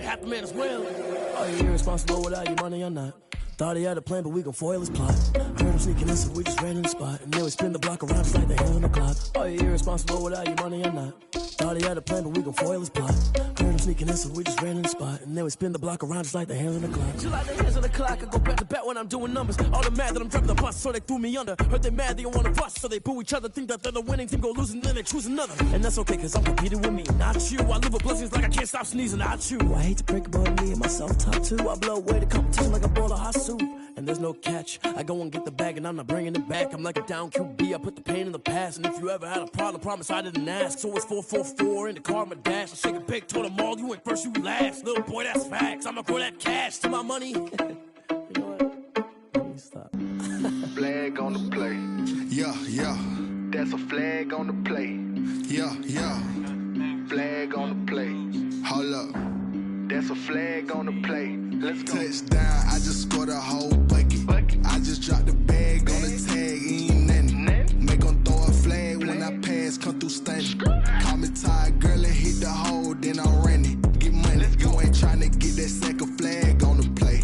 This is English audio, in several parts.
half the man as well. Are you irresponsible without your money or not? Thought he had a plan, but we gon' foil his plot. Heard him sneaking in, so we just ran in the spot. And then we spin the block around just like the hand on the clock. Are you irresponsible without your money or not? Thought he had a plan, but we gon' foil his plot. Heard him sneaking in, so we just ran in the spot. And then we spin the block around just like the hand on the clock. Just like the hands on the clock, I go back to back when I'm doing numbers. All the mad that I'm driving the bus, so they threw me under. Heard they mad, they don't wanna bust, so they boo each other. Think that they're the winning team, go losing, then they choose another. And that's okay, cause I'm competing with me, not you. I live with blessings like I can't stop sneezing, not you. I hate to break about me and myself top two. I blow away the competition like a bowl of hot soup. And there's no catch. I go and get the bag and I'm not bringing it back. I'm like a down QB, I put the pain in the past. And if you ever had a problem, promise I didn't ask. So it's 444 in the car, my dash. I shake a big, told them all, you ain't first, you last. Little boy, that's facts. I'ma grow that cash to my money. You know what? Let me stop. Flag on the play. Yeah, yeah. That's a flag on the play. Yeah, yeah. Flag on the play. Hold up. That's a flag on the play. Let's go. Touchdown, I just scored a whole bucket. I just dropped the bag on the tag, ain't nothing. Make 'em throw a flag when I pass, come through stunning. Call me tired, girl, and hit the hole, then I'm running. Get money, you ain't tryna get that second flag on the play.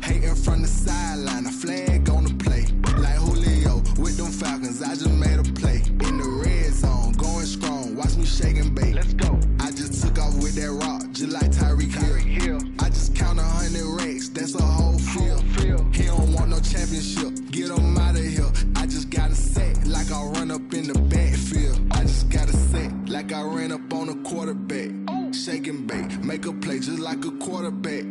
Hating from the sideline, a flag on the play. Like Julio with them Falcons, I just made a play. In the red zone, going strong, watch me shake and bake. Let's go. I just took off with that rock, just like Tyreek Hill. I just count 100 racks, that's a whole field. He don't want no championship, get him out of here. I just got a set, like I run up in the backfield. I just got a set, like I ran up on a quarterback. Shake and bake, make a play just like a quarterback.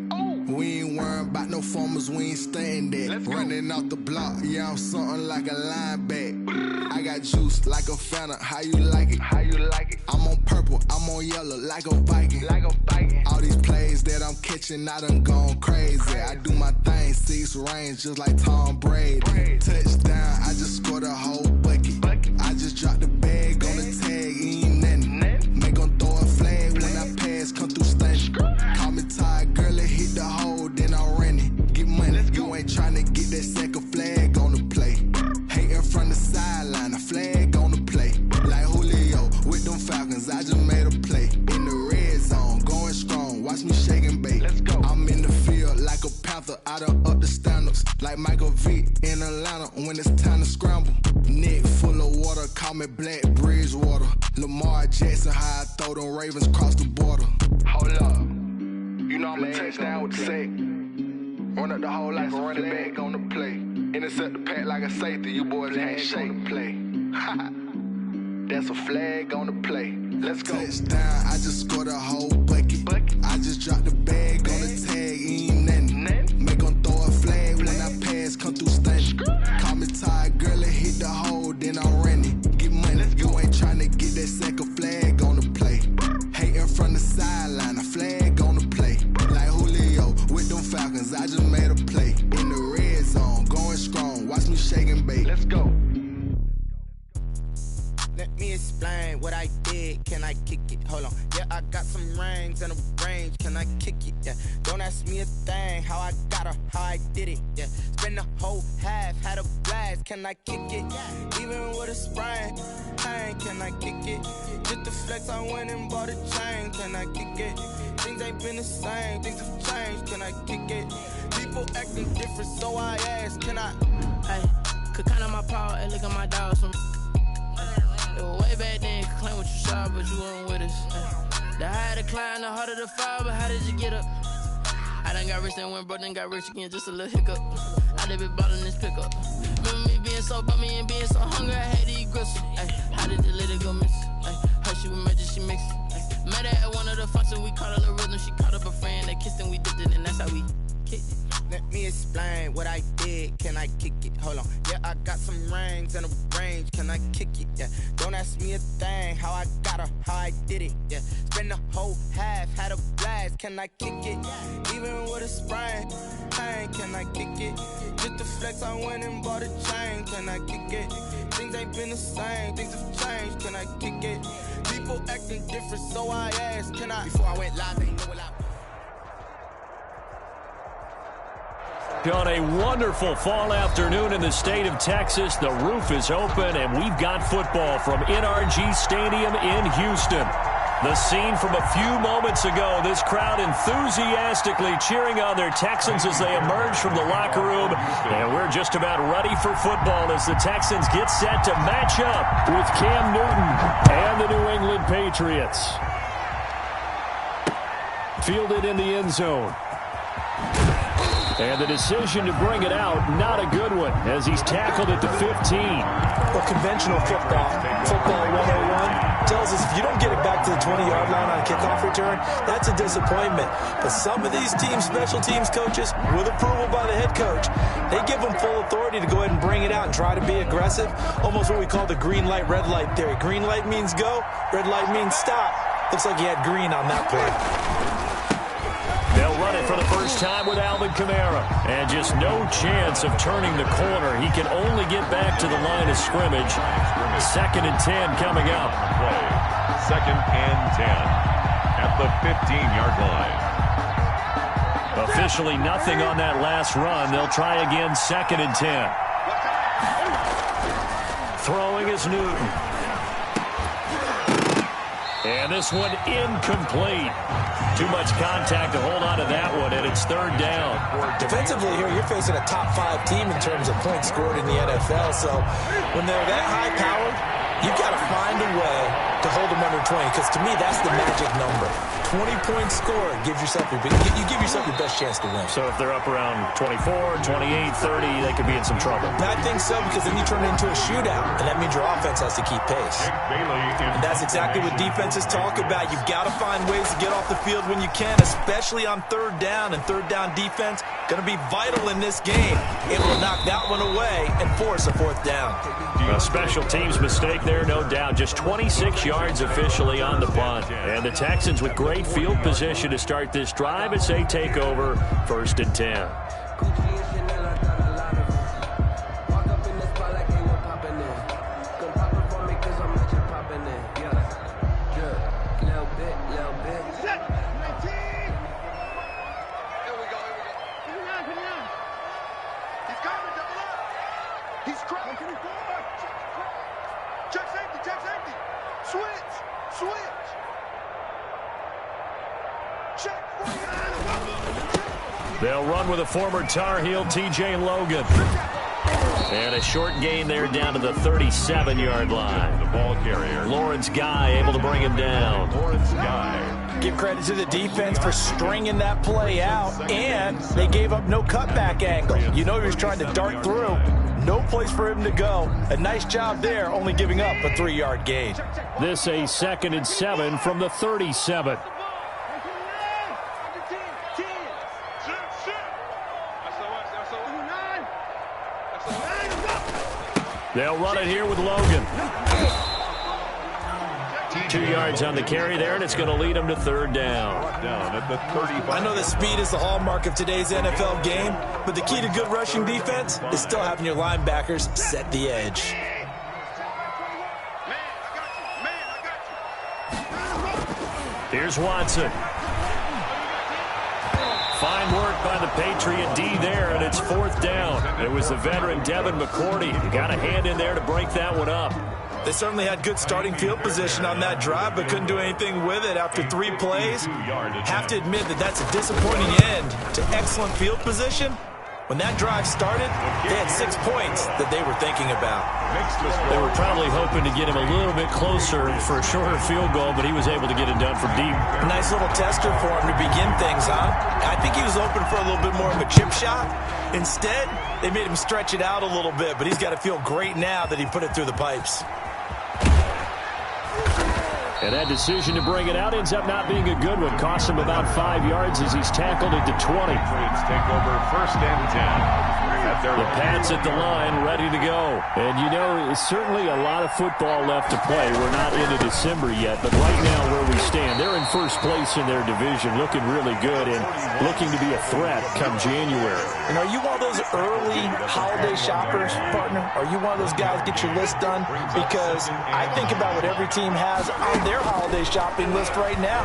We ain't worrying about no formers, we ain't staying there. Running off the block, yeah, I'm something like a linebacker. I got juice like a Fanta, how you like it? How you like it? I'm on purple, I'm on yellow, like a Viking. Like a Viking. All these plays that I'm catching, I done gone crazy. I do my thing, 6 range, just like Tom Brady. Touchdown, I just scored a whole bucket. I just dropped the bag on the tag, ain't nothing. Make 'em throw a flag when I pass, come through stunning. Call me tired, girl, and hit the hole, then I'm running. Get money, you ain't tryna get that second flag on the play. Hating from the sideline, a flag on the play. Like Julio with them Falcons, I just made a play. In the red zone, going strong, watch me shake and bake. Let's go. I'm in the field like a Panther, I done up the standards. Like Michael Vick in Atlanta when it's time to scramble. Neck full of water, call me Black Bridgewater. Lamar Jackson, how I throw them Ravens cross the border. Hold up. You know I'm a touchdown with the sack. Run up the hole like a running back on the play. Intercept the pack like a safety, you boys ain't shake. Play. That's a flag on the play. Let's go. Touchdown, I just scored a whole bucket. I just dropped the bag on the tag, ain't nothing. Make 'em throw a flag when I pass, come through stunning. Call me tired, girl, and hit the hole, then I'm running. Get money, you ain't tryna get that second flag on the play. Hating from the sideline, a flag on the play. Like Julio with them Falcons, I just made a play. In the red zone, going strong, watch me shake and bake. Let's go. Let me explain what I did. Can I kick it? Hold on. Yeah, I got some rings and a range. Can I kick it? Yeah. Don't ask me a thing. How I got her, how I did it. Yeah. Spend the whole half, had a blast. Can I kick it? Even with a sprain. Hey, can I kick it? Just the flex, I went and bought a chain. Can I kick it? Things ain't been the same. Things have changed. Can I kick it? People acting different, so I asked. Can I? Hey, could count on my power and look at my dogs from. It was way back then, could claim what you saw, but you weren't with us. The higher the climb, the harder the fall, but how did you get up? I done got rich and went broke, then got rich again, just a little hiccup. I done been ballin' this pickup. Remember me being so bummy and being so hungry, I had to eat gristle. How did the lady go miss? Her she with magic, she mixed. Met her at one of the functions, we caught her the rhythm, she caught up a friend, they kissed and we dipped it, and that's how we kicked it. Let me explain what I did. Can I kick it? Hold on. Yeah, I got some rings and a range. Can I kick it? Yeah. Don't ask me a thing. How I got her, how I did it. Yeah. Spend the whole half, had a blast. Can I kick it? Even with a sprain. Hey, can I kick it? Just the flex, I went and bought a chain. Can I kick it? Things ain't been the same. Things have changed. Can I kick it? People acting different, so I asked. Can I? Before I went live, they know what I. On a wonderful fall afternoon in the state of Texas, the roof is open, and we've got football from NRG Stadium in Houston. The scene from a few moments ago, this crowd enthusiastically cheering on their Texans as they emerge from the locker room. And we're just about ready for football as the Texans get set to match up with Cam Newton and the New England Patriots. Fielded in the end zone. And the decision to bring it out, not a good one, as he's tackled at the 15. Well, conventional football 101, tells us if you don't get it back to the 20-yard line on a kickoff return, that's a disappointment. But some of these teams, special teams coaches, with approval by the head coach, they give them full authority to go ahead and bring it out and try to be aggressive. Almost what we call the green light, red light theory. Green light means go, red light means stop. Looks like he had green on that play. They'll run it for the first time with Alvin Kamara. And just no chance of turning the corner. He can only get back to the line of scrimmage. 2nd and 10 coming up. 2nd and 10 at the 15-yard line. Officially nothing on that last run. They'll try again 2nd and 10. Throwing is Newton. And this one incomplete. Too much contact to hold on to that one, and it's 3rd down. Defensively here, you're facing a top 5 team in terms of points scored in the NFL. So when they're that high-powered, you've got to find a way to hold them under 20, because to me, that's the magic number. 20 points scored gives yourself you give yourself your best chance to win. So if they're up around 24, 28, 30, they could be in some trouble. I think so, because then you turn it into a shootout, and that means your offense has to keep pace. And that's exactly what defenses talk about. You've got to find ways to get off the field when you can, especially on 3rd down, and 3rd down defense going to be vital in this game. Able to knock that one away and force a 4th down. A special teams mistake there, no doubt. Just 26 yards officially on the punt. And the Texans with great field position to start this drive as they take over 1st and 10. They'll run with a former Tar Heel, T.J. Logan. And a short gain there down to the 37-yard line. The ball carrier. Lawrence Guy able to bring him down. Lawrence Guy. Give credit to the defense for stringing that play out, and they gave up no cutback angle. You know he was trying to dart through. No place for him to go. A nice job there, only giving up a 3-yard gain. This a 2nd and 7 from the 37. They'll run it here with Logan. 2 yards on the carry there, and it's going to lead them to 3rd down. Down at the 35. I know that speed is the hallmark of today's NFL game, but the key to good rushing defense is still having your linebackers set the edge. Here's Watson. Fine work by the Patriot D there, and it's 4th down. It was the veteran Devin McCourty who got a hand in there to break that one up. They certainly had good starting field position on that drive, but couldn't do anything with it after 3 plays. Have to admit that that's a disappointing end to excellent field position. When that drive started, they had 6 points that they were thinking about. They were probably hoping to get him a little bit closer for a shorter field goal, but he was able to get it done from deep. Nice little tester for him to begin things on. I think he was open for a little bit more of a chip shot. Instead, they made him stretch it out a little bit, but he's got to feel great now that he put it through the pipes. And that decision to bring it out ends up not being a good one. Costs him about 5 yards as he's tackled it to 20. Patriots take over 1st and 10. The Pats at the line, ready to go. And, you know, it's certainly a lot of football left to play. We're not into December yet, but right now where we stand, they're in 1st place in their division, looking really good and looking to be a threat come January. And are you one of those early holiday shoppers, partner? Are you one of those guys get your list done? Because I think about what every team has on their holiday shopping list right now.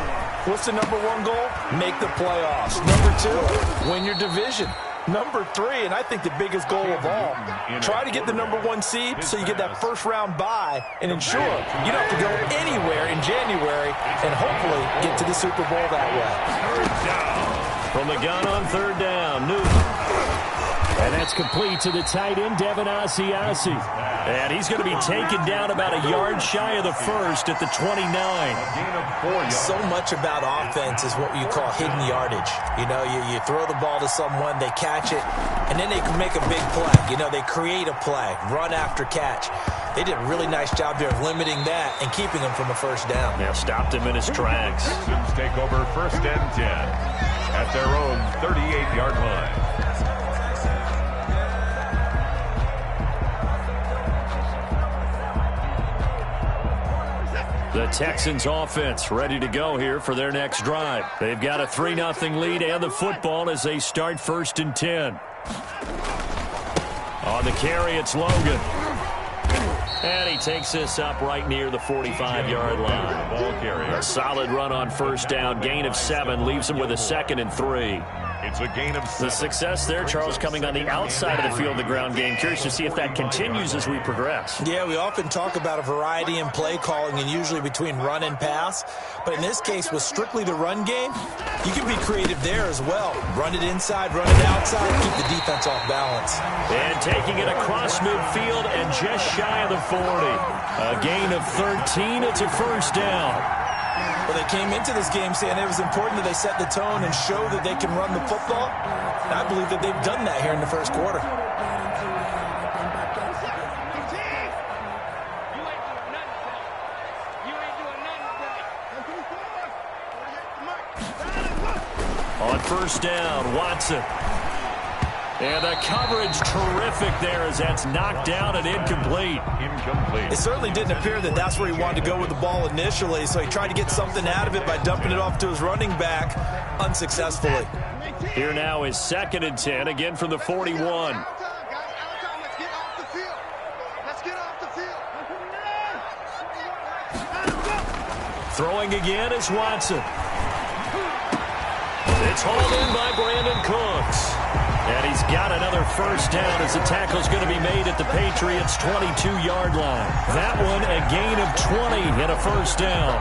What's the #1 goal? Make the playoffs. #2, win your division. Number 3, and I think the biggest goal of all, try to get the number 1 seed so you get that first-round bye and ensure you don't have to go anywhere in January and hopefully get to the Super Bowl that way. From the gun on 3rd down, Newton. And that's complete to the tight end, Devin Asiasi. And he's going to be taken down about a yard shy of the first at the 29. So much about offense is what you call hidden yardage. You know, you throw the ball to someone, they catch it, and then they can make a big play. You know, they create a play, run after catch. They did a really nice job there of limiting that and keeping him from a first down. Yeah, stopped him in his tracks. Texans take over 1st and 10 at their own 38-yard line. The Texans offense ready to go here for their next drive. They've got a 3-0 lead and the football as they start 1st and 10. On the carry, it's Logan. And he takes this up right near the 45-yard line. A solid run on 1st down, gain of 7, leaves him with a 2nd and 3. It's a gain of 7. The success there, Charles, coming on the outside of the field, the ground game. Curious to see if that continues as we progress. Yeah, we often talk about a variety in play calling and usually between run and pass. But in this case, with strictly the run game, you can be creative there as well. Run it inside, run it outside, keep the defense off balance. And taking it across midfield and just shy of the 40. A gain of 13. It's a 1st down. Well, they came into this game saying it was important that they set the tone and show that they can run the football. And I believe that they've done that here in the 1st quarter. On 1st down, Watson. And the coverage terrific there as that's knocked down and incomplete. It certainly didn't appear that that's where he wanted to go with the ball initially, so he tried to get something out of it by dumping it off to his running back unsuccessfully. Here now is 2nd and 10, again from the 41. Throwing again is Watson. It's hauled in by Brandon Cooks. And he's got another 1st down as the tackle's going to be made at the Patriots' 22-yard line. That one a gain of 20 and a 1st down.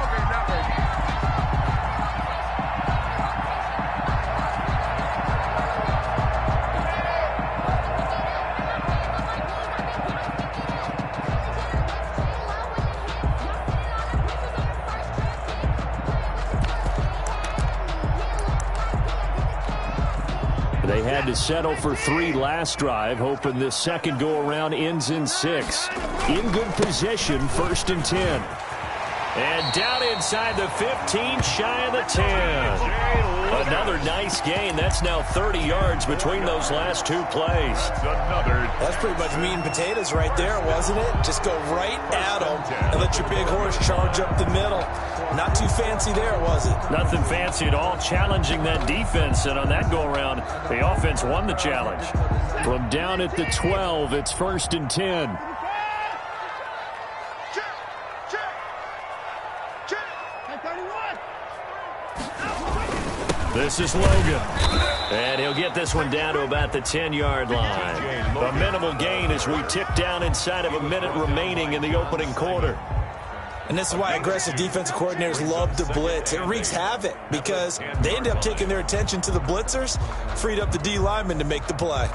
They had to settle for 3 last drive, hoping this second go-around ends in 6. In good position, 1st and 10. And down inside the 15, shy of the 10. Another nice gain. That's now 30 yards between those last 2 plays. That's pretty much meat and potatoes right there, wasn't it? Just go right at them and let your big horse charge up the middle. Not too fancy there, was it? Nothing fancy at all, challenging that defense. And on that go-around, the offense won the challenge. From down at the 12, it's 1st and 10. This is Logan. And he'll get this one down to about the 10-yard line. A minimal gain as we tick down inside of a minute remaining in the opening quarter. And this is why aggressive defensive coordinators love to blitz. It wreaks havoc because they end up taking their attention to the blitzers, freed up the D lineman to make the play.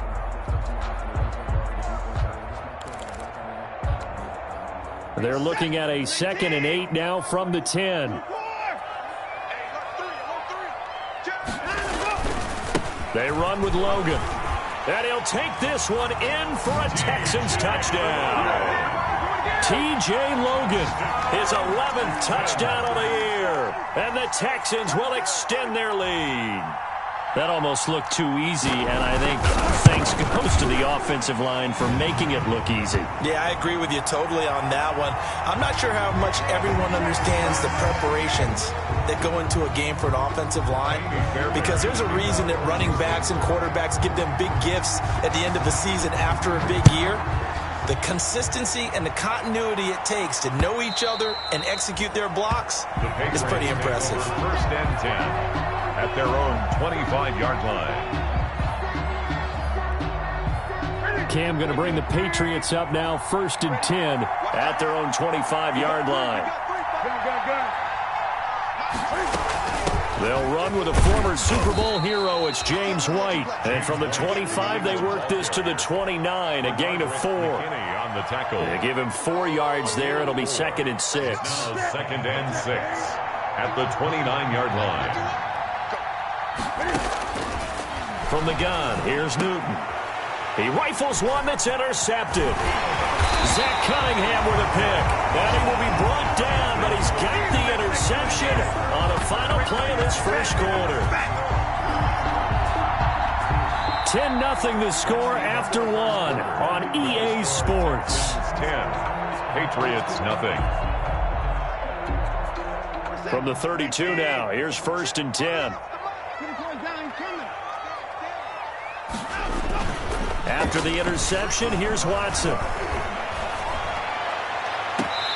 They're looking at a 2nd and 8 now from the 10. They run with Logan. And he'll take this one in for a Texans touchdown. T.J. Logan, his 11th touchdown of the year. And the Texans will extend their lead. That almost looked too easy, and I think thanks goes to the offensive line for making it look easy. Yeah, I agree with you totally on that one. I'm not sure how much everyone understands the preparations that go into a game for an offensive line, because there's a reason that running backs and quarterbacks give them big gifts at the end of the season after a big year. The consistency and the continuity it takes to know each other and execute their blocks is pretty impressive. 1st and 10 at their own 25-yard line. Cam going to bring the Patriots up now, 1st and 10 at their own 25-yard line. They'll run with a former Super Bowl hero. It's James White. And from the 25, they work this to the 29, a gain of 4. On the tackle. They give him 4 yards there. It'll be 2nd and 6. 2nd and 6 at the 29-yard line. From the gun, here's Newton. He rifles one that's intercepted. Zach Cunningham with a pick. And he will be brought down, but he's got the interception on the final play of this first quarter. 10-0 the score after 1 on EA Sports. 10. Patriots nothing. From the 32 now, here's 1st and 10. After the interception, here's Watson.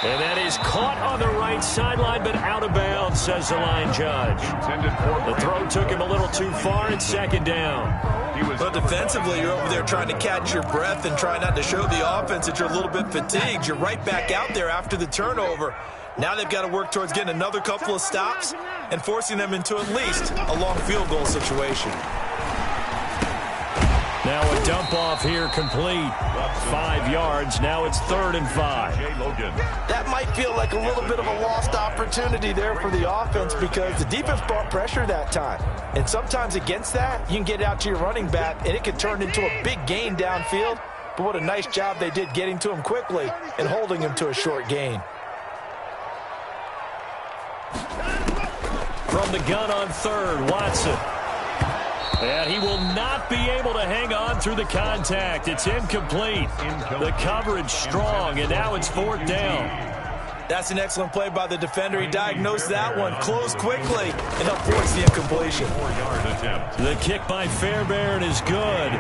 And that is caught on the right sideline, but out of bounds, says the line judge. The throw took him a little too far, and 2nd down. But defensively, you're over there trying to catch your breath and try not to show the offense that you're a little bit fatigued. You're right back out there after the turnover. Now they've got to work towards getting another couple of stops and forcing them into at least a long field goal situation. Now a dump off here complete. 5 yards. Now it's 3rd and 5. That might feel like a little bit of a lost opportunity there for the offense because the defense brought pressure that time. And sometimes against that, you can get it out to your running back, and it can turn into a big gain downfield. But what a nice job they did getting to him quickly and holding him to a short gain. From the gun on 3rd, Watson. And he will not be able to hang on through the contact. It's incomplete. The coverage strong, and now it's 4th down. That's an excellent play by the defender. He diagnosed that one, closed quickly, and avoids the incompletion. The kick by Fairbairn is good.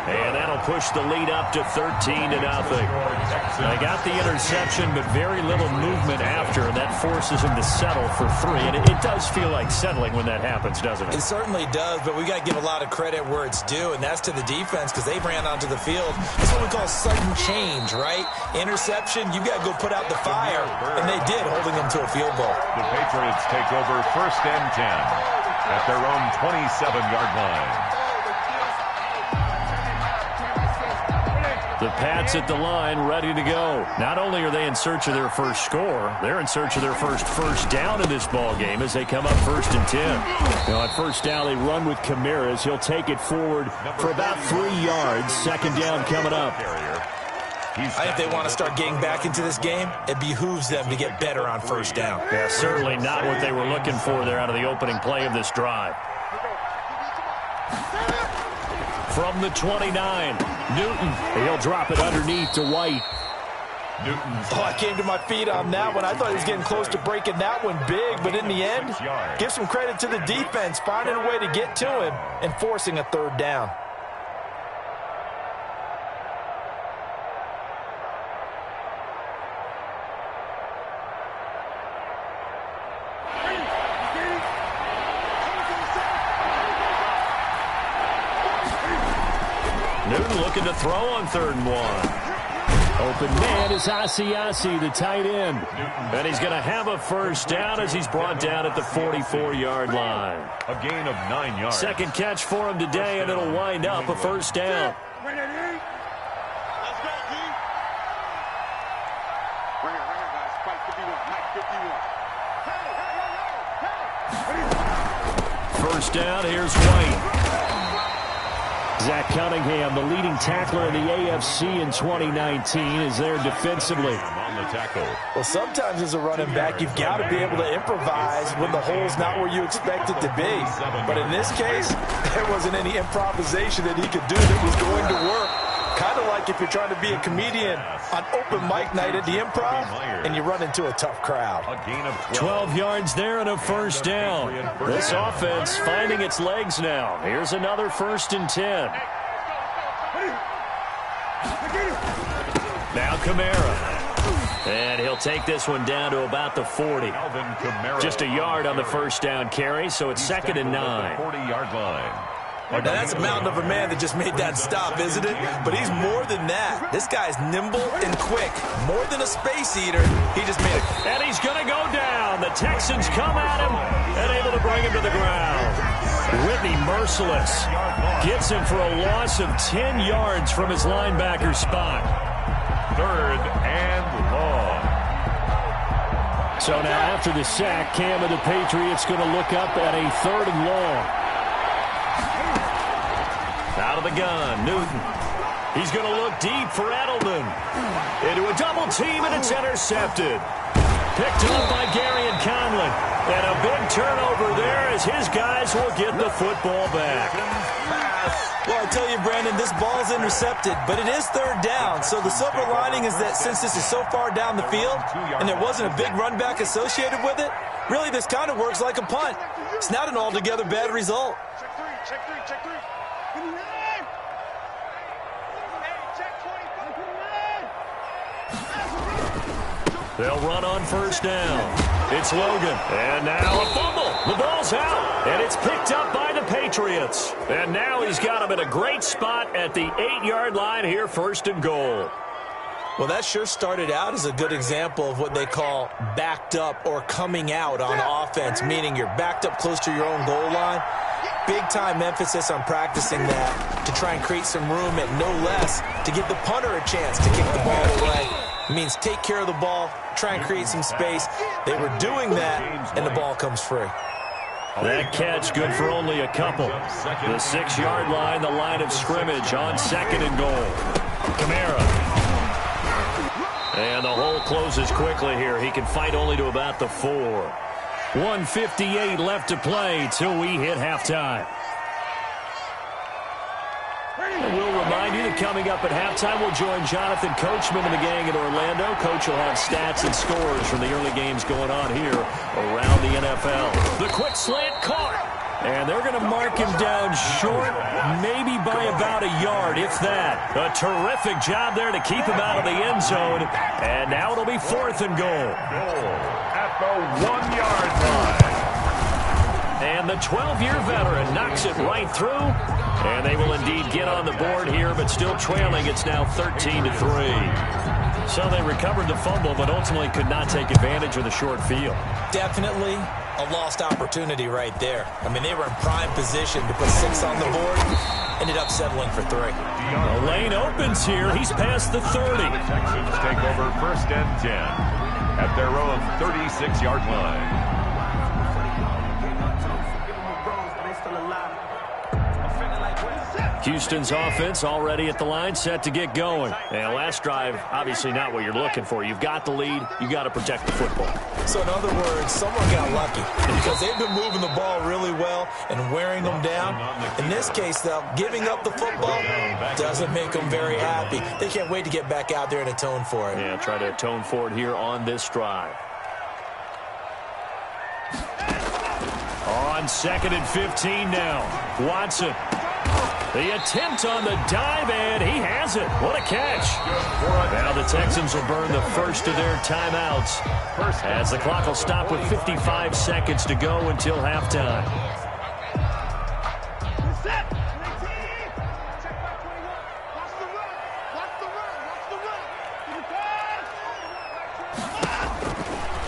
And that'll push the lead up to 13-0. They got the interception, but very little movement after, and that forces him to settle for 3. And it does feel like settling when that happens, doesn't it? It certainly does, but we got to give a lot of credit where it's due, and that's to the defense because they ran onto the field. That's what we call sudden change, right? Interception, you've got to go put out the fire, and they did, holding them to a field goal. The Patriots take over 1st and 10 at their own 27-yard line. The Pats at the line, ready to go. Not only are they in search of their first score, they're in search of their first down in this ball game as they come up 1st and 10. Now, at 1st down, they run with Camaras. He'll take it forward for about 3 yards. 2nd down coming up. I think they want to start getting back into this game. It behooves them to get better on 1st down. Yeah, certainly not what they were looking for there out of the opening play of this drive. From the 29, Newton. He'll drop it underneath to White. I came to my feet on that one. I thought he was getting close to breaking that one big, but in the end, give some credit to the defense, finding a way to get to him and forcing a 3rd down. Newton looking to throw on 3rd and 1. Open man is Asiasi, the tight end. And he's going to have a 1st down as he's brought down at the 44-yard line. A gain of 9 yards. 2nd catch for him today, and it'll wind up a 1st down. First down, here's White. Zach Cunningham, the leading tackler in the AFC in 2019, is there defensively. On the tackle. Well, sometimes as a running back, you've got to be able to improvise when the hole's not where you expect it to be. But in this case, there wasn't any improvisation that he could do that was going to work. Kind of like if you're trying to be a comedian on open mic night at the Improv and you run into a tough crowd. A gain of 12 yards there and a 1st down. This offense finding its legs now. Here's another 1st and 10. Now Kamara. And he'll take this one down to about the 40. Just a yard on the 1st down carry, so it's 2nd and 9. 40-yard line. Now, that's a mountain of a man that just made that stop, isn't it? But he's more than that. This guy's nimble and quick. More than a space eater. He just made it. And he's going to go down. The Texans come at him and able to bring him to the ground. Whitney, merciless, gets him for a loss of 10 yards from his linebacker spot. 3rd and long. So now after the sack, Cam of the Patriots going to look up at a 3rd and long. Out of the gun, Newton. He's going to look deep for Edelman. Into a double team, and it's intercepted. Picked up by Gary and Conlon. And a big turnover there as his guys will get the football back. Well, I tell you, Brandon, this ball's intercepted, but it is 3rd down. So the silver lining is that since this is so far down the field and there wasn't a big run back associated with it, really this kind of works like a punt. It's not an altogether bad result. Check three. They'll run on 1st down. It's Logan. And now a fumble. The ball's out. And it's picked up by the Patriots. And now he's got him at a great spot at the 8-yard line here, 1st and goal. Well, that sure started out as a good example of what they call backed up or coming out on offense, meaning you're backed up close to your own goal line. Big-time emphasis on practicing that to try and create some room at no less to give the punter a chance to kick the ball away. It means take care of the ball, try and create some space. They were doing that, and the ball comes free. That catch good for only a couple. The 6-yard line, the line of scrimmage on 2nd and goal. Kamara. And the hole closes quickly here. He can fight only to about the 4. 1:58 left to play till we hit halftime. And we'll remind you that coming up at halftime, we'll join Jonathan Coachman and the gang in Orlando. Coach will have stats and scores from the early games going on here around the NFL. The quick slant caught. And they're going to mark him down short, maybe by about a yard, if that. A terrific job there to keep him out of the end zone. And now it'll be 4th and goal. At the 1-yard line. And the 12-year veteran knocks it right through. And they will indeed get on the board here, but still trailing. It's now 13-3. So they recovered the fumble, but ultimately could not take advantage of the short field. Definitely a lost opportunity right there. I mean, they were in prime position to put 6 on the board. Ended up settling for 3. The lane opens here. He's past the 30. Texans take over 1st and 10 at their own 36-yard line. Houston's offense already at the line, set to get going. And last drive, obviously not what you're looking for. You've got the lead. You got to protect the football. So in other words, someone got lucky because they've been moving the ball really well and wearing them down. In this case, though, giving up the football doesn't make them very happy. They can't wait to get back out there and atone for it. Yeah, try to atone for it here on this drive. On 2nd and 15 now. Watson. The attempt on the dive, and he has it. What a catch. Now the Texans will burn the first of their timeouts as the clock will stop with 55 seconds to go until halftime.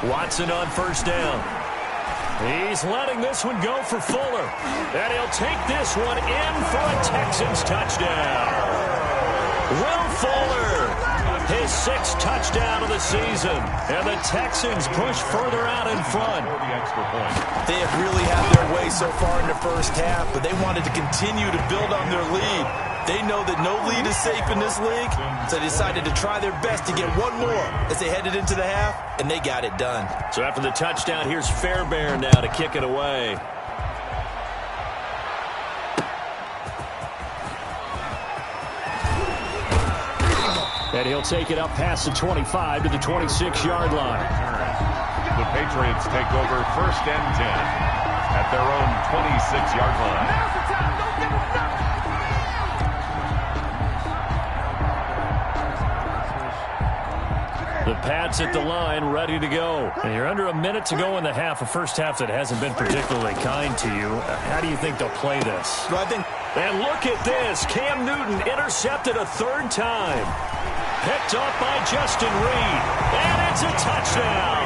Watson on 1st down. He's letting this one go for Fuller. And he'll take this one in for a Texans touchdown. Will Fuller, his 6th touchdown of the season. And the Texans push further out in front. They have really had their way so far in the first half, but they wanted to continue to build on their lead. They know that no lead is safe in this league, so they decided to try their best to get one more as they headed into the half, and they got it done. So after the touchdown, here's Fairbairn now to kick it away. And he'll take it up past the 25 to the 26-yard line. The Patriots take over 1st and 10 at their own 26-yard line. The Pats at the line, ready to go. And you're under a minute to go in the half, a first half that hasn't been particularly kind to you. How do you think they'll play this? Well, I think And look at this. Cam Newton intercepted a third time. Picked up by Justin Reed. And it's a touchdown.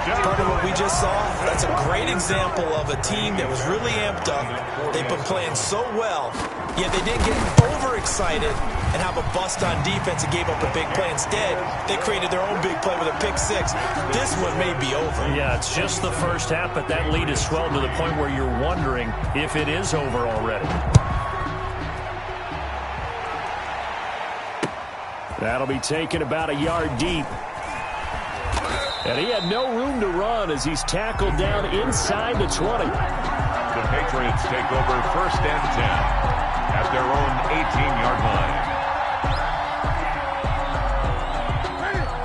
Part of what we just saw, that's a great example of a team that was really amped up. They've been playing so well, yet they didn't get overexcited and have a bust on defense and gave up a big play. Instead, they created their own big play with a pick six. This one may be over. Yeah, it's just the first half, but that lead has swelled to the point where you're wondering if it is over already. That'll be taken about a yard deep. And he had no room to run as he's tackled down inside the 20. The Patriots take over 1st and 10 at their own 18-yard line.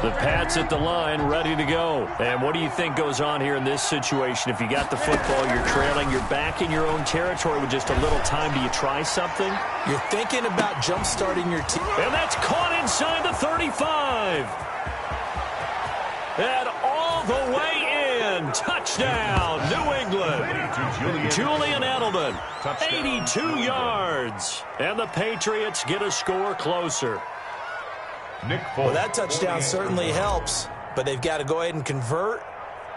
The Pats at the line, ready to go. And what do you think goes on here in this situation? If you got the football, you're trailing, you're back in your own territory with just a little time. Do you try something? You're thinking about jump-starting your team. And that's caught inside the 35. And all the way in. Touchdown, New England. Julian Edelman, 82 yards. And the Patriots get a score closer. Well, that touchdown certainly helps, but they've got to go ahead and convert,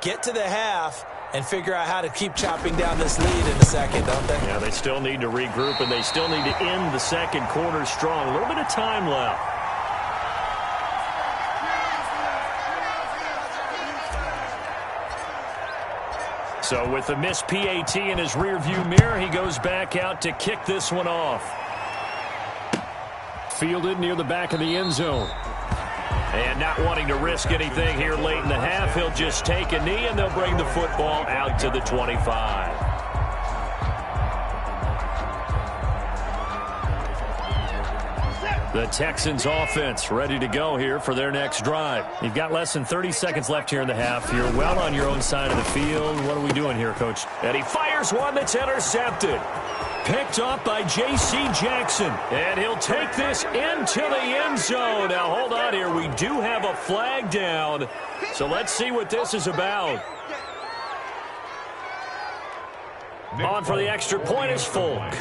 get to the half, and figure out how to keep chopping down this lead in the second, don't they? Yeah, they still need to regroup, and they still need to end the second quarter strong. A little bit of time left. So with the missed PAT in his rearview mirror, he goes back out to kick this one off. Fielded near the back of the end zone. And not wanting to risk anything here late in the half, he'll just take a knee, and they'll bring the football out to the 25. The Texans offense ready to go here for their next drive. You've got less than 30 seconds left here in the half. You're well on your own side of the field. What are we doing here, Coach? And he fires one that's intercepted. Picked up by J.C. Jackson. And he'll take this into the end zone. Now, hold on here. We do have a flag down. So let's see what this is about. On for the extra point is Folk.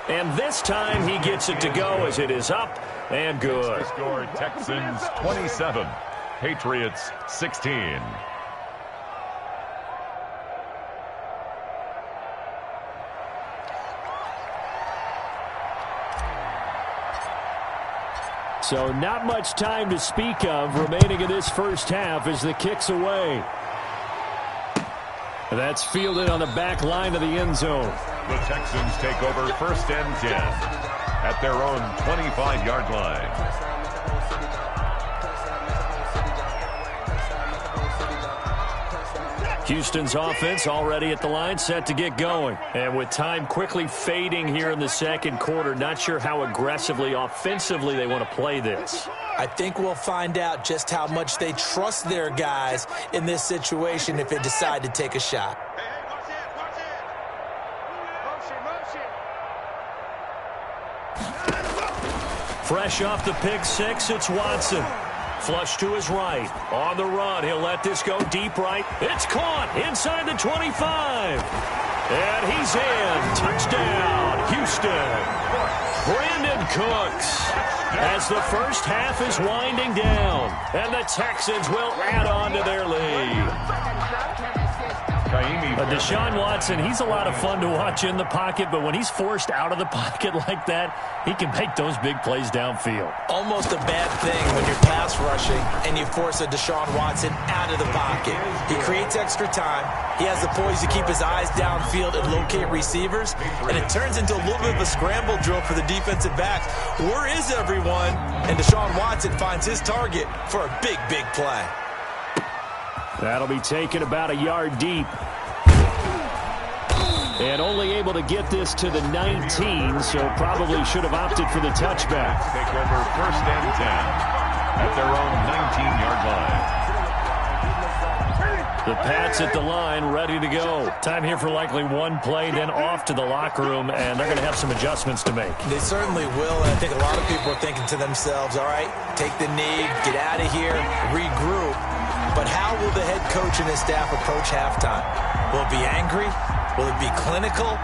And this time he gets it to go as it is up and good. Score Texans 27, Patriots 16. So not much time to speak of remaining in this first half as the kick's away. That's fielded on the back line of the end zone. The Texans take over 1st and 10 at their own 25-yard line. Houston's offense already at the line, set to get going. And with time quickly fading here in the second quarter, not sure how aggressively, offensively they want to play this. I think we'll find out just how much they trust their guys in this situation if they decide to take a shot. Fresh off the pick six, it's Watson. Flush to his right. On the run, he'll let this go deep right. It's caught inside the 25. And he's in. Touchdown, Houston. Brandon Cooks. As the first half is winding down. And the Texans will add on to their lead. Deshaun Watson, he's a lot of fun to watch in the pocket, but when he's forced out of the pocket like that, he can make those big plays downfield. Almost a bad thing when you're pass rushing and you force a Deshaun Watson out of the pocket. He creates extra time. He has the poise to keep his eyes downfield and locate receivers, and it turns into a little bit of a scramble drill for the defensive backs. Where is everyone? And Deshaun Watson finds his target for a big, big play. That'll be taken about a yard deep. And only able to get this to the 19, so probably should have opted for the touchback. Take over 1st and 10 at their own 19-yard line. The Pats at the line, ready to go. Time here for likely one play, then off to the locker room, and they're going to have some adjustments to make. They certainly will, and I think a lot of people are thinking to themselves, all right, take the knee, get out of here, regroup. But how will the head coach and his staff approach halftime? Will it be angry? Will it be clinical?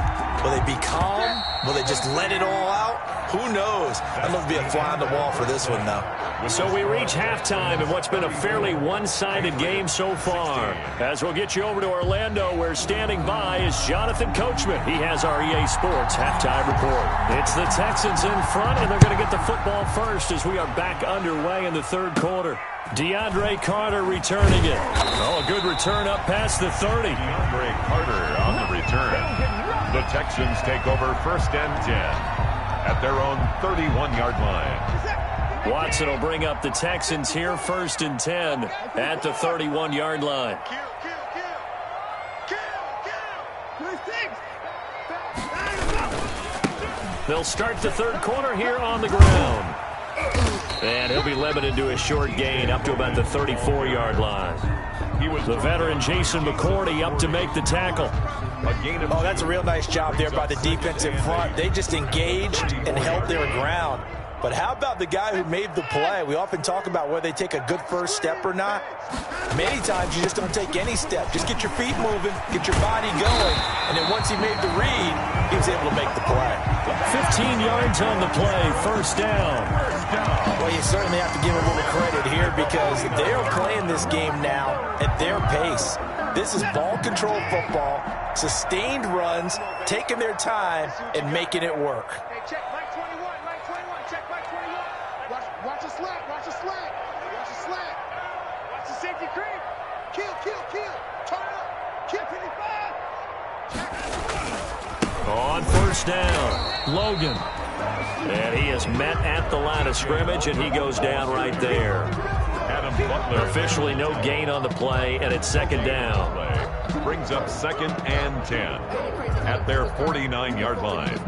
Will they be calm? Will they just let it all out? Who knows? I'd love to be a fly on the wall for this one, though. So we reach halftime in what's been a fairly one-sided game so far. As we'll get you over to Orlando, where standing by is Jonathan Coachman. He has our EA Sports halftime report. It's the Texans in front, and they're going to get the football first as we are back underway in the third quarter. DeAndre Carter returning it. Oh, a good return up past the 30. DeAndre Carter on the return. The Texans take over 1st and 10 at their own 31-yard line. Watson will bring up the Texans here 1st and 10 at the 31-yard line. They'll start the third quarter here on the ground. And he'll be limited to a short gain up to about the 34-yard line. The veteran Jason McCourty up to make the tackle. Oh, that's a real nice job there by the defensive front. They just engaged and held their ground. But how about the guy who made the play? We often talk about whether they take a good first step or not. Many times you just don't take any step. Just get your feet moving, get your body going, and then once he made the read, he was able to make the play. 15 yards on the play, 1st down. Well, you certainly have to give him a little credit here because they're playing this game now at their pace. This is ball control football, sustained runs, taking their time, and making it work. Watch the slack. Watch the slack. Watch the safety creep. Kill. Turn up. Kill 55. On 1st down, Logan. And he is met at the line of scrimmage, and he goes down right there. Adam Butler. Officially no gain on the play, and it's 2nd down. Brings up 2nd and 10 at their 49-yard line.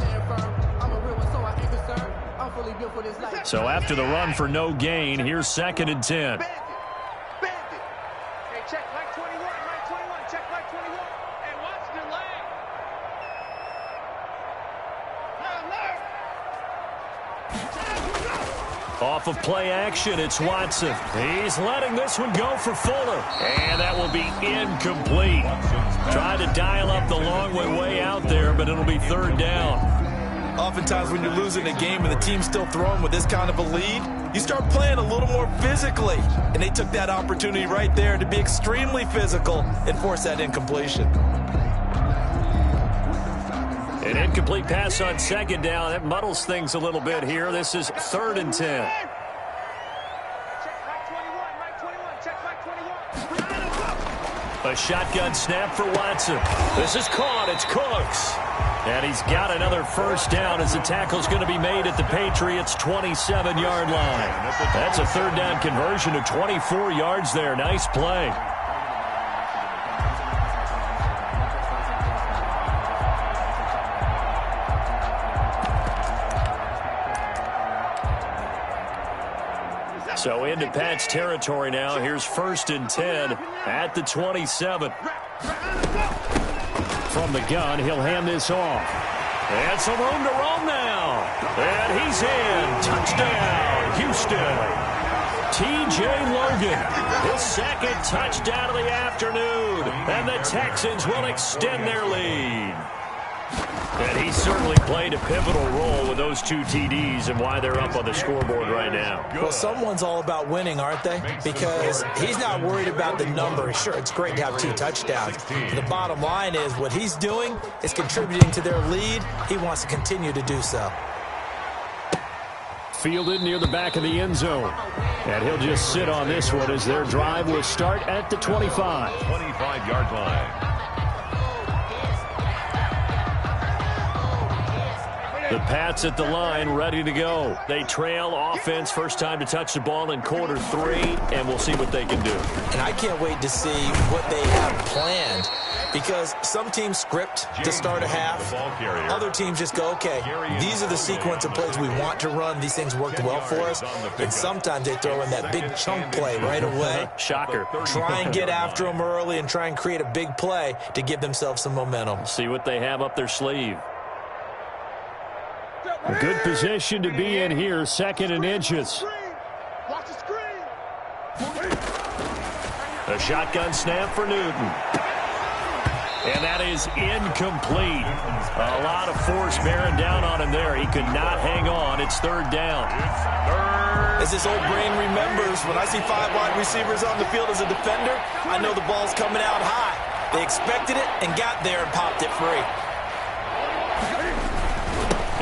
So after the run for no gain, here's 2nd and 10. Hey, check Mike 21. Check Mike 21. Hey, watch the lane. Off of play action, it's Watson. He's letting this one go for Fuller. And that will be incomplete. Trying to dial up the long way out there, but it'll be 3rd down. Oftentimes when you're losing a game and the team's still throwing with this kind of a lead, you start playing a little more physically. And they took that opportunity right there to be extremely physical and force that incompletion. An incomplete pass on 2nd down. That muddles things a little bit here. This is 3rd and 10. A shotgun snap for Watson. This is caught. It's Cooks. And he's got another 1st down as the tackle's going to be made at the Patriots' 27-yard line. That's a 3rd down conversion of 24 yards there. Nice play. So into Pat's territory now. Here's 1st and 10 at the 27. From the gun, he'll hand this off. And some room to roam now. And he's in. Touchdown, Houston. T.J. Logan, his 2nd touchdown of the afternoon. And the Texans will extend their lead. And he certainly played a pivotal role with those 2 TDs and why they're up on the scoreboard right now. Well, someone's all about winning, aren't they? Because he's not worried about the number. Sure, it's great to have 2 touchdowns. But the bottom line is what he's doing is contributing to their lead. He wants to continue to do so. Fielded near the back of the end zone. And he'll just sit on this one as their drive will start at the 25. 25-yard line. The Pats at the line, ready to go. They trail offense, first time to touch the ball in quarter 3, and we'll see what they can do. And I can't wait to see what they have planned because some teams script to start a half. Other teams just go, okay, these are the sequence of plays we want to run. These things worked well for us. And sometimes they throw in that big chunk play right away. Shocker. Try and get after them early and try and create a big play to give themselves some momentum. See what they have up their sleeve. A good position to be in here, 2nd and inches. Watch the screen. A shotgun snap for Newton. And that is incomplete. A lot of force bearing down on him there. He could not hang on. It's third down. As this old brain remembers, when I see 5 wide receivers on the field as a defender, I know the ball's coming out high. They expected it and got there and popped it free.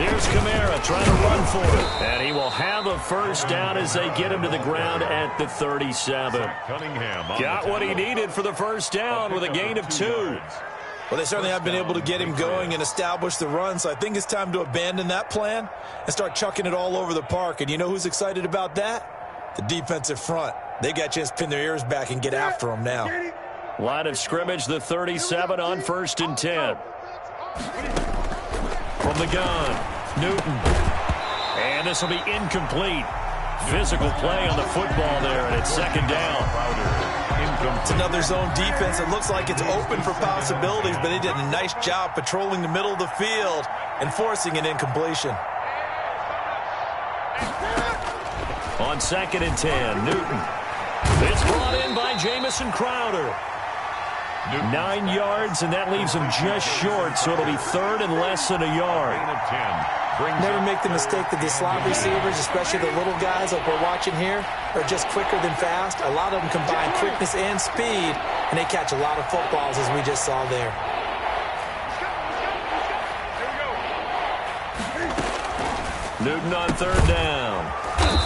Here's Kamara trying to run for it. And he will have a first down as they get him to the ground at the 37. Got what he needed for the first down with a gain of 2. Well, they certainly have been able to get him going and establish the run, so I think it's time to abandon that plan and start chucking it all over the park. And you know who's excited about that? The defensive front. They got a chance to pin their ears back and get after him now. Line of scrimmage, the 37 on 1st and 10. From the gun, Newton. And this will be incomplete. Physical play on the football there, and it's 2nd down. It's another zone defense. It looks like it's open for possibilities, but they did a nice job patrolling the middle of the field and forcing an incompletion. On 2nd and 10, Newton. It's brought in by Jamison Crowder. 9 yards, and that leaves him just short, so it'll be 3rd and less than a yard. Never make the mistake that the slot receivers, especially the little guys like we're watching here, are just quicker than fast. A lot of them combine quickness and speed, and they catch a lot of footballs, as we just saw there. Newton on 3rd down.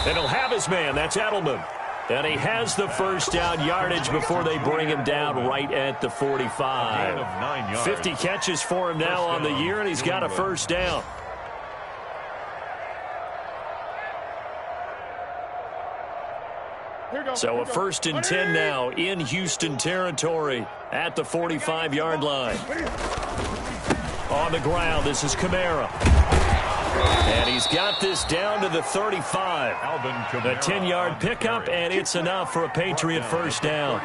And he'll have his man. That's Edelman. And he has the first down yardage before they bring him down right at the 45. 50 catches for him now on the year, and he's got a first down. So a 1st and 10 now in Houston territory at the 45-yard line. On the ground, this is Kamara. And he's got this down to the 35. A 10-yard pickup, and it's enough for a Patriot first down.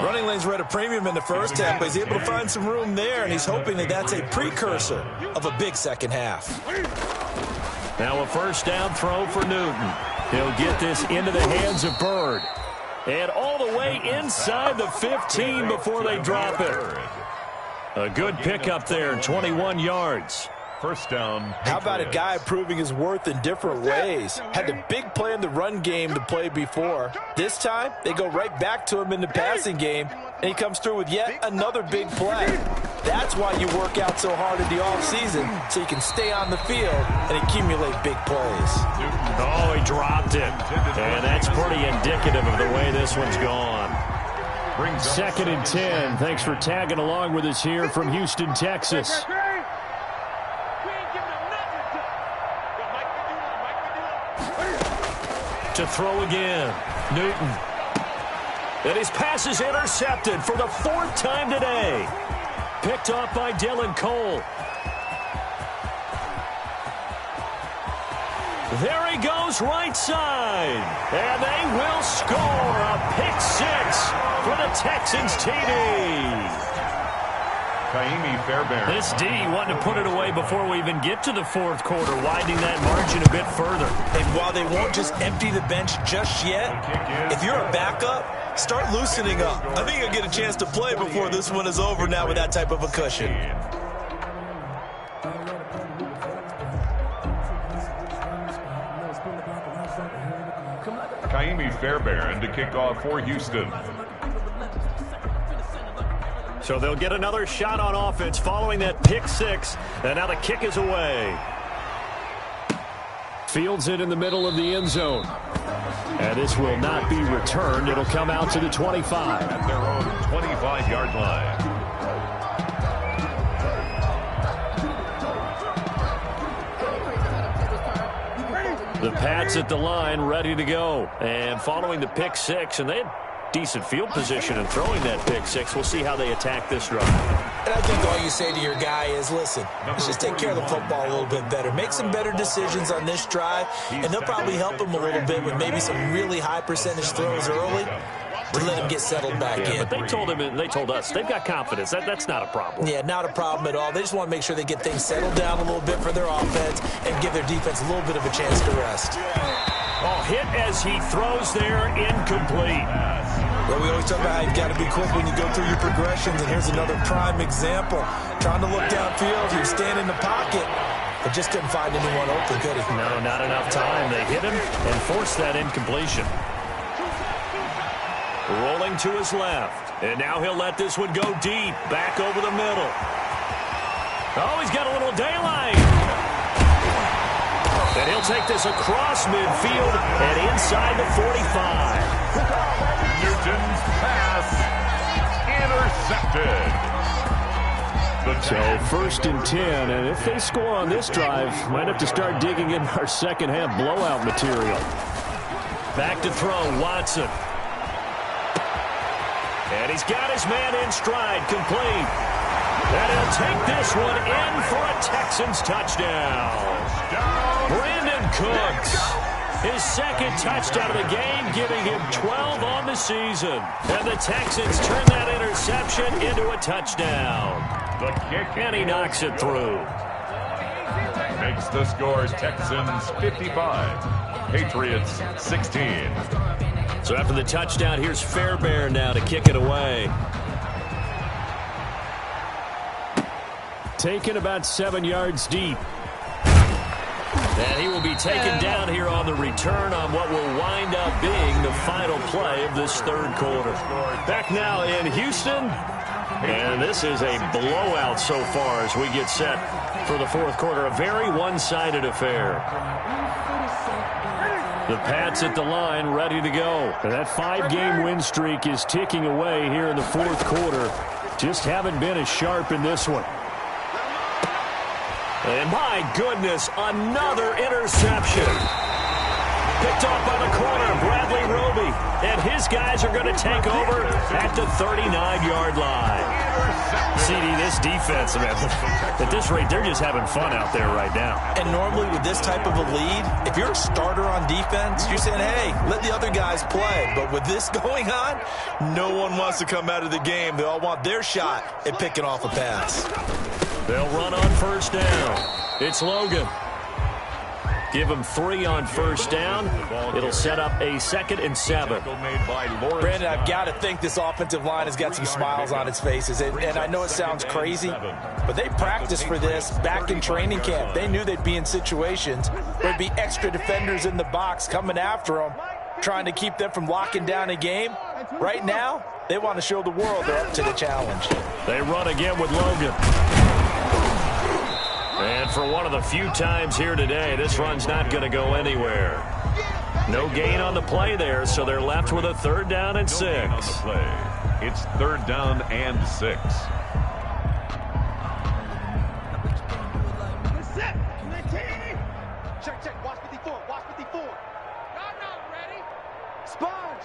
Running lanes were at a premium in the first half, but he's able to find some room there, and he's hoping that that's a precursor of a big second half. Now a first down throw for Newton. He'll get this into the hands of Bird. And all the way inside the 15 before they drop it. A good pickup there, 21 yards. First down. How about a guy proving his worth in different ways? Had a big play in the run game to play before. This time, they go right back to him in the passing game, and he comes through with yet another big play. That's why you work out so hard in the offseason, so you can stay on the field and accumulate big plays. Oh, he dropped it. And that's pretty indicative of the way this one's gone. 2nd and 10. Thanks for tagging along with us here from Houston, Texas. To throw again, Newton. And his pass is intercepted for the 4th time today. Picked off by Dylan Cole. There he goes right side. And they will score a pick 6 for the Texans TD. This D wanting to put it away before we even get to the 4th quarter, widening that margin a bit further. And while they won't just empty the bench just yet, if you're a backup, start loosening up. I think you'll get a chance to play before this one is over now with that type of a cushion. Kaimi Fairbairn to kick off for Houston. So they'll get another shot on offense following that pick 6. And now the kick is away. Fields it in the middle of the end zone. And this will not be returned. It'll come out to the 25. At their own 25-yard line. The Pats at the line ready to go. And following the pick 6, and they had decent field position and throwing that pick 6. We'll see how they attack this drive. And I think all you say to your guy is, listen, let's just take care of the football a little bit better. Make some better decisions on this drive, and they'll probably help him a little bit with maybe some really high percentage throws early to let him get settled back in. But they told him, and they told us, they've got confidence. That's not a problem. Yeah, not a problem at all. They just want to make sure they get things settled down a little bit for their offense and give their defense a little bit of a chance to rest. Oh, hit as he throws there, incomplete. Well, we always talk about how you've got to be quick when you go through your progressions, and here's another prime example. Trying to look downfield, he was standing in the pocket, but just couldn't find anyone open, could he? No, not enough time. They hit him and forced that incompletion. Rolling to his left, and now he'll let this one go deep, back over the middle. Oh, he's got a little daylight. And he'll take this across midfield and inside the 45. Newton's pass intercepted. So first and 10, and if they score on this drive, might have to start digging in our second half blowout material. Back to throw, Watson. And he's got his man in stride, complete. And he'll take this one in for a Texans touchdown. Brandon Cooks, his second touchdown of the game, giving him 12 on the season. And the Texans turn that interception into a touchdown. The kick, and he knocks it through. Makes the score Texans 55, Patriots 16. So after the touchdown, here's Fairbairn now to kick it away. Taken about 7 yards deep. And he will be taken down here on the return on what will wind up being the final play of this third quarter. Back now in Houston. And this is a blowout so far as we get set for the fourth quarter. A very one-sided affair. The Pats at the line, ready to go. And that 5-game win streak is ticking away here in the fourth quarter. Just haven't been as sharp in this one. And my goodness, another interception. Picked off by the corner, Bradley Roby. And his guys are going to take over at the 39-yard line. CD, this defense, man, at this rate, they're just having fun out there right now. And normally with this type of a lead, if you're a starter on defense, you're saying, hey, let the other guys play. But with this going on, no one wants to come out of the game. They all want their shot at picking off a pass. They'll run on first down. It's Logan. Give him 3 on first down. It'll set up a 2nd and 7. Brandon, I've got to think this offensive line has got some smiles on its faces. And I know it sounds crazy, but they practiced for this back in training camp. They knew they'd be in situations where there'd be extra defenders in the box coming after them, trying to keep them from locking down a game. Right now, they want to show the world they're up to the challenge. They run again with Logan. And for one of the few times here today, this run's not going to go anywhere. No gain on the play there, so they're left with a 3rd down and 6. It's 3rd down and 6. Check. Watch 54. Watch 54. No, ready? Sponge.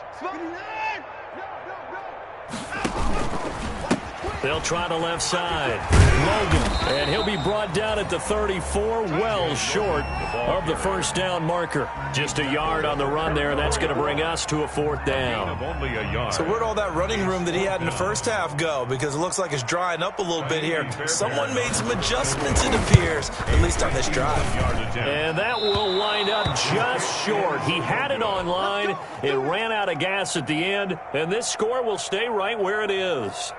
They'll try the left side. Logan, and he'll be brought down at the 34, well short of the first down marker. Just a yard on the run there, and that's going to bring us to a 4th down. Only a yard. So where'd all that running room that he had in the first half go? Because it looks like it's drying up a little bit here. Someone made some adjustments, it appears, at least on this drive. And that will wind up just short. He had it on line. It ran out of gas at the end, and this score will stay right where it is.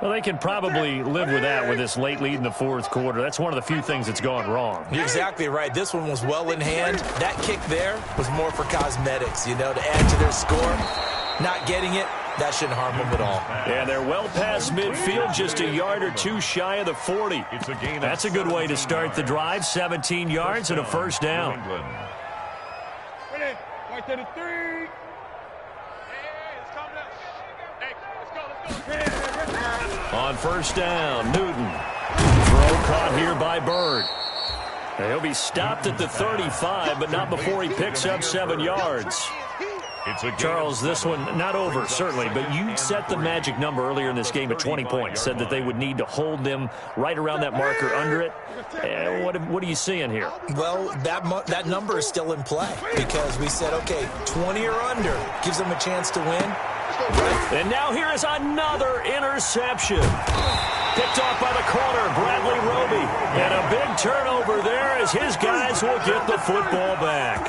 Well, they can probably live with that with this late lead in the fourth quarter. That's one of the few things that's gone wrong. You're exactly right. This one was well in hand. That kick there was more for cosmetics, to add to their score. Not getting it, that shouldn't harm them at all. Yeah, they're well past midfield, just a yard or two shy of the 40. That's a good way to start the drive. 17 yards and a first down. Ready? Right to the 3. Hey, let's calm down. Hey, let's go. On first down, Newton. Throw caught here by Bird. He'll be stopped at the 35, but not before he picks up 7 yards. Charles, this one not over, certainly, but you set the magic number earlier in this game at 20 points, said that they would need to hold them right around that marker under it. What are you seeing here? Well, that number is still in play because we said, okay, 20 or under gives them a chance to win. And now here is another interception. Picked off by the corner, Bradley Roby. And a big turnover there as his guys will get the football back.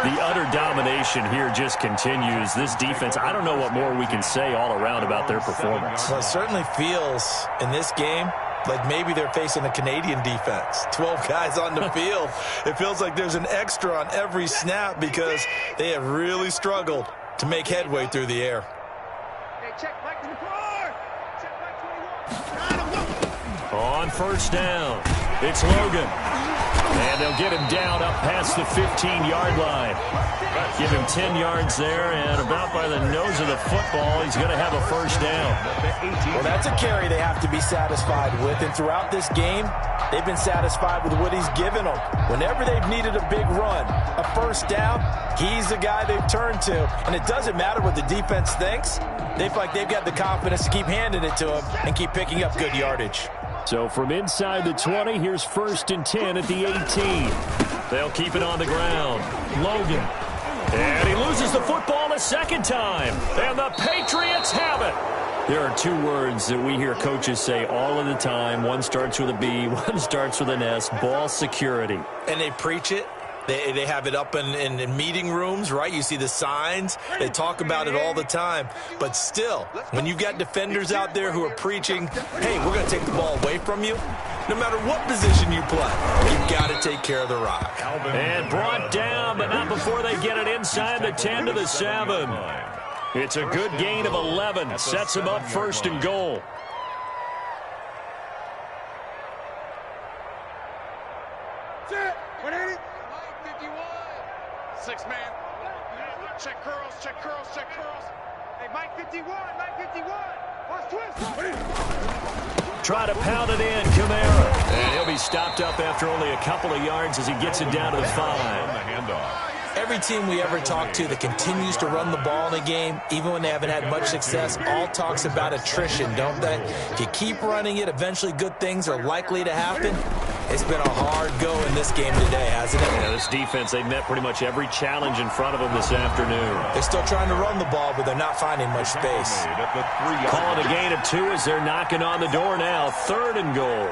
The utter domination here just continues. This defense, I don't know what more we can say all around about their performance. Well, it certainly feels in this game like maybe they're facing a Canadian defense. 12 guys on the field. It feels like there's an extra on every snap because they have really struggled to make headway through the air. Hey, check Mike 24. Check Mike 21. On first down, it's Logan. And they'll get him down up past the 15-yard line. Give him 10 yards there, and about by the nose of the football, he's going to have a first down. Well, that's a carry they have to be satisfied with, and throughout this game, they've been satisfied with what he's given them. Whenever they've needed a big run, a first down, he's the guy they've turned to. And it doesn't matter what the defense thinks. They feel like they've got the confidence to keep handing it to him and keep picking up good yardage. So from inside the 20, here's 1st and 10 at the 18. They'll keep it on the ground. Logan. And he loses the football a second time. And the Patriots have it. There are two words that we hear coaches say all of the time. One starts with a B, one starts with an S. Ball security. And they preach it. They have it up in meeting rooms, right? You see the signs. They talk about it all the time. But still, when you've got defenders out there who are preaching, hey, we're going to take the ball away from you, no matter what position you play, you've got to take care of the rock. And brought down, but not before they get it inside the 10 to the 7. It's a good gain of 11. Sets him up 1st and goal. Six-man. Check curls, check curls, check curls. Hey, Mike 51, Mike 51. Watch twist. Try to pound it in, Kamara. And he'll be stopped up after only a couple of yards as he gets it down to the 5. Every team we ever talk to that continues to run the ball in a game, even when they haven't had much success, all talks about attrition, don't they? If you keep running it, eventually good things are likely to happen. It's been a hard go in this game today, hasn't it? Yeah, this defense, they've met pretty much every challenge in front of them this afternoon. They're still trying to run the ball, but they're not finding much space. Calling a gain of 2 as they're knocking on the door now. 3rd and goal.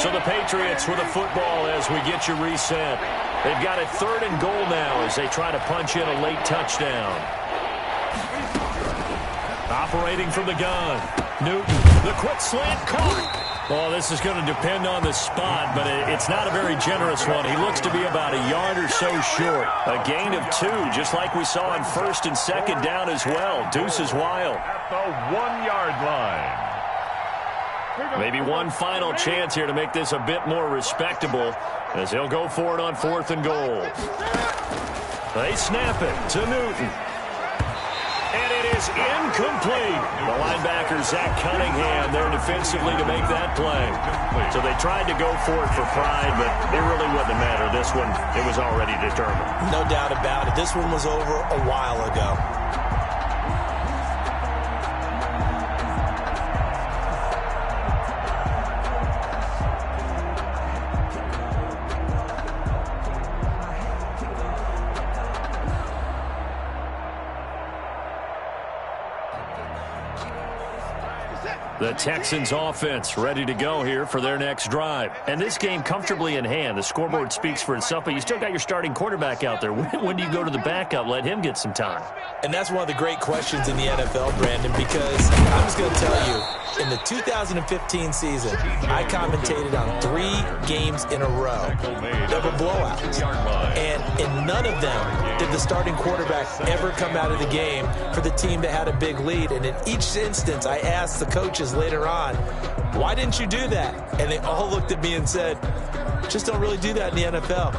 So the Patriots with a football as we get you reset. They've got it 3rd and goal now as they try to punch in a late touchdown. Operating from the gun. Newton, the quick slant caught. Well, this is going to depend on the spot, but it's not a very generous one. He looks to be about a yard or so short. A gain of 2, just like we saw on 1st and 2nd down as well. Deuce is wild. At the 1-yard line. Maybe one final chance here to make this a bit more respectable as he'll go for it on 4th and goal. They snap it to Newton. And it is incomplete. The linebacker, Zach Cunningham, there defensively to make that play. So they tried to go for it for pride, but it really wouldn't matter. This one, it was already determined. No doubt about it. This one was over a while ago. The Texans offense ready to go here for their next drive. And this game comfortably in hand. The scoreboard speaks for itself, but you still got your starting quarterback out there. When do you go to the backup? Let him get some time. And that's one of the great questions in the NFL, Brandon, because I'm just going to tell you, in the 2015 season, I commentated on 3 games in a row that were blowouts. And in none of them did the starting quarterback ever come out of the game for the team that had a big lead. And in each instance, I asked the coaches later on, why didn't you do that? And they all looked at me and said, just don't really do that in the NFL.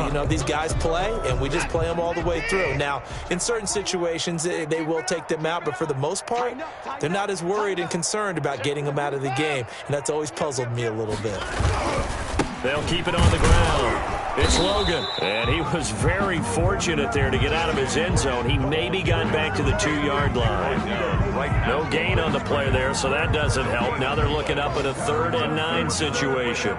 You know, these guys play, and we just play them all the way through. Now, in certain situations, they will take them out, but for the most part, they're not as worried and concerned about getting them out of the game, and that's always puzzled me a little bit. They'll keep it on the ground. It's Logan, and he was very fortunate there to get out of his end zone. He maybe got back to the 2-yard line. No gain on the play there, so that doesn't help. Now they're looking up at a 3rd and 9 situation.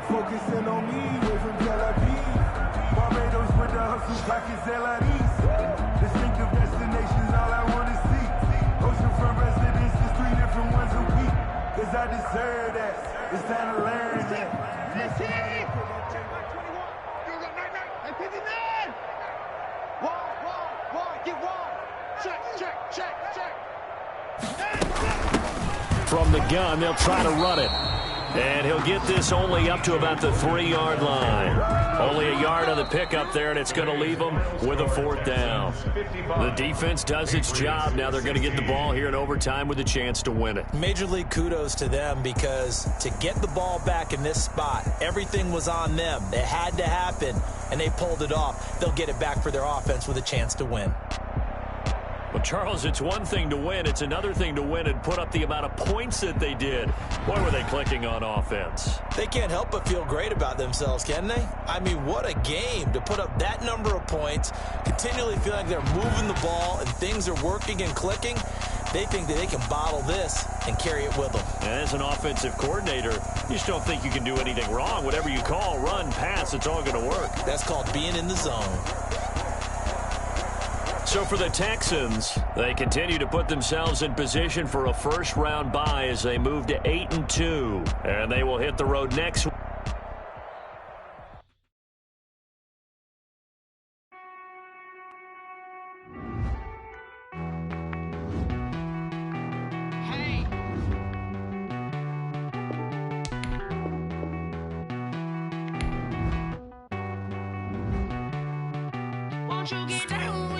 Focusing on me, away from Tel Aviv. Barbados with the hustle, pockets LIDs. Distinctive destinations, all I want to see. Oceanfront residences, 3 different ones a week. Cause I deserve that. It's time to learn that. Check my 21. You go 99. From the gun, they'll try to run it. And he'll get this only up to about the 3-yard line. Only a yard on the pickup there, and it's going to leave them with a 4th down. The defense does its job. Now they're going to get the ball here in overtime with a chance to win it. Major league kudos to them, because to get the ball back in this spot, everything was on them. It had to happen, and they pulled it off. They'll get it back for their offense with a chance to win. Well, Charles, it's one thing to win. It's another thing to win and put up the amount of points that they did. Boy, were they clicking on offense. They can't help but feel great about themselves, can they? I mean, what a game to put up that number of points, continually feel like they're moving the ball and things are working and clicking. They think that they can bottle this and carry it with them. And as an offensive coordinator, you just don't think you can do anything wrong. Whatever you call, run, pass, it's all going to work. That's called being in the zone. So for the Texans, they continue to put themselves in position for a first-round bye as they move to 8-2. And they will hit the road next week. Won't you get down?